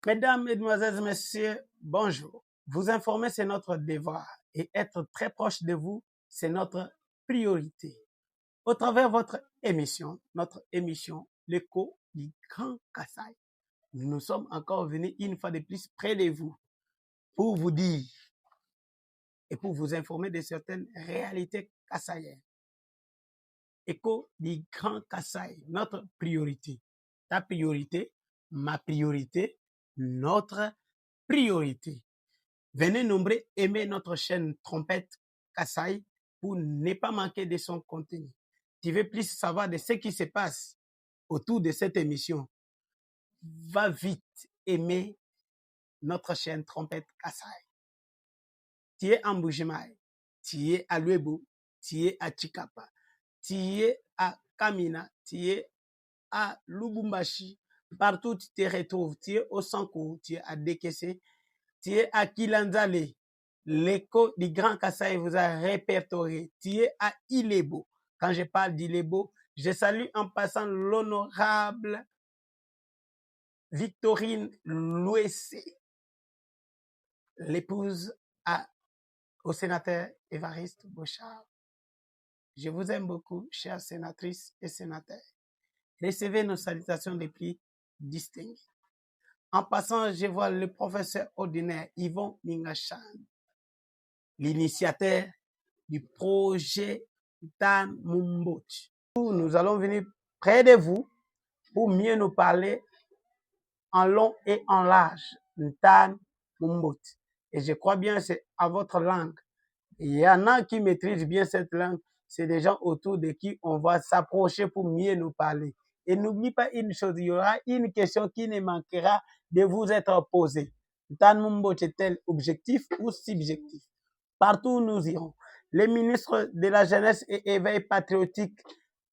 Mesdames, Mesdemoiselles, Messieurs, bonjour. Vous informer, c'est notre devoir et être très proche de vous, c'est notre priorité. Au travers de notre émission, l'écho du Grand Kassai, nous sommes encore venus une fois de plus près de vous pour vous dire et pour vous informer de certaines réalités kassaïennes. Écho du Grand Kassai, notre priorité. Ta priorité, ma priorité, notre priorité. Venez nombreux aimer notre chaîne Trompette Kassai pour ne pas manquer de son contenu. Tu veux plus savoir de ce qui se passe autour de cette émission? Va vite aimer notre chaîne Trompette Kassai. Tu es en Bujimaï, tu es à Luebo, tu es à Chikapa, tu es à Kamina, tu es à Lubumbashi. Partout tu te retrouves, tu es au Sanko, tu es à Dekese, tu es à Kilanzale. L'écho du Grand Kassai vous a répertorié. Tu es à Ilebo. Quand je parle d'Ilebo, je salue en passant l'honorable Victorine Louessé, l'épouse au sénateur Évariste Bochard. Je vous aime beaucoup, chères sénatrices et sénateurs. Recevez nos salutations les plus distinguées. En passant, je vois le professeur ordinaire Yvon Mingachan, l'initiateur du projet Dan Mumbot. Nous allons venir près de vous pour mieux nous parler en long et en large. Dan Mumbot. Et je crois bien que c'est à votre langue. Il y en a qui maîtrisent bien cette langue. C'est des gens autour de qui on va s'approcher pour mieux nous parler. Et n'oublie pas une chose, il y aura une question qui ne manquera de vous être posée. Dan Mumbot est-elle objectif ou subjectif? Partout où nous irons. Les ministres de la Jeunesse et Éveil patriotique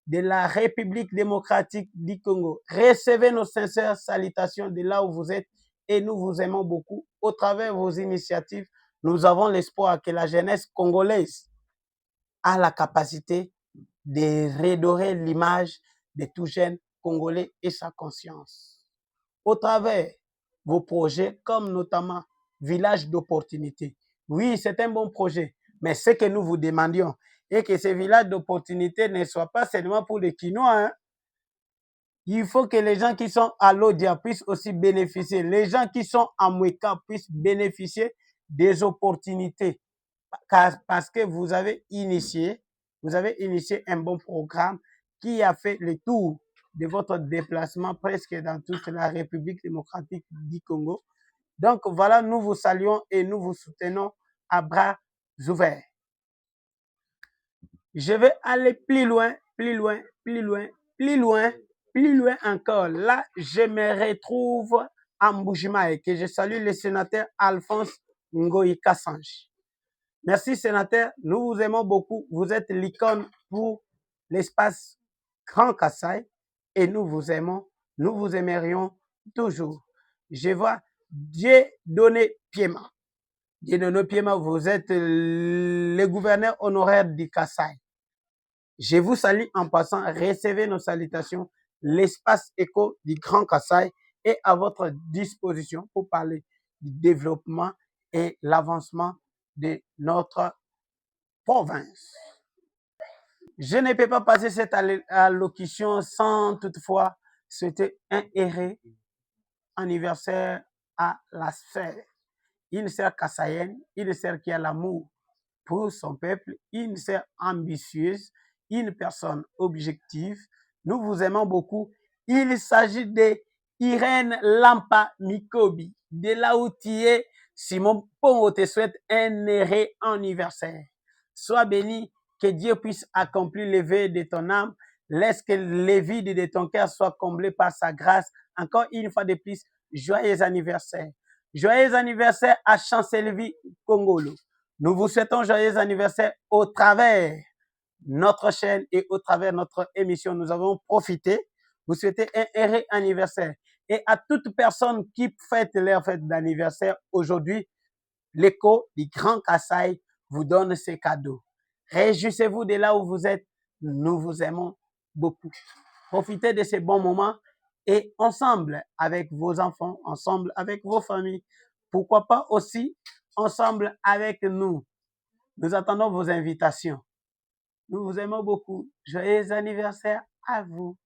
de la République démocratique du Congo, recevez nos sincères salutations de là où vous êtes et nous vous aimons beaucoup. Au travers de vos initiatives, nous avons l'espoir que la jeunesse congolaise a la capacité de redorer l'image de tout jeune Congolais et sa conscience. Au travers de vos projets, comme notamment Village d'opportunité. Oui, c'est un bon projet, mais ce que nous vous demandions est que ces villages d'opportunité ne soient pas seulement pour les Quinois. Hein. Il faut que les gens qui sont à Lodia puissent aussi bénéficier. Les gens qui sont à Mweka puissent bénéficier des opportunités. Parce que vous avez initié un bon programme qui a fait le tour de votre déplacement presque dans toute la République démocratique du Congo. Donc voilà, nous vous saluons et nous vous soutenons à bras ouverts. Je vais aller plus loin encore. Là, je me retrouve à Mbujimaï, que je salue le sénateur Alphonse Ngoyi Kassange. Merci, sénateur. Nous vous aimons beaucoup. Vous êtes l'icône pour l'espace Grand Kassai et nous vous aimons. Nous vous aimerions toujours. Je vois Dieudonné Piema. Dieudonné Piema, vous êtes le gouverneur honoraire du Kassai. Je vous salue en passant. Recevez nos salutations. L'espace éco du Grand Kassai est à votre disposition pour parler du développement et l'avancement de notre province. Je ne peux pas passer cette allocution sans toutefois souhaiter un heureux anniversaire à la sœur. Une sœur kassaïenne, une sœur qui a l'amour pour son peuple, une sœur ambitieuse, une personne objective. Nous vous aimons beaucoup. Il s'agit de Irène Lampa Mikobi. De là où tu es, Simon Pongo te souhaite un heureux anniversaire. Sois béni, que Dieu puisse accomplir les vœux de ton âme. Laisse que les vides de ton cœur soient comblés par sa grâce. Encore une fois de plus, joyeux anniversaire. Joyeux anniversaire à Chancellerie Congolo. Nous vous souhaitons joyeux anniversaire au travers notre chaîne et au travers notre émission. Nous avons profité. Vous souhaitez un heureux anniversaire. Et à toute personne qui fête leur fête d'anniversaire aujourd'hui, l'écho du Grand Kassai vous donne ces cadeaux. Réjouissez-vous de là où vous êtes. Nous vous aimons beaucoup. Profitez de ces bons moments et ensemble avec vos enfants, ensemble avec vos familles. Pourquoi pas aussi ensemble avec nous. Nous attendons vos invitations. Nous vous aimons beaucoup. Joyeux anniversaire à vous.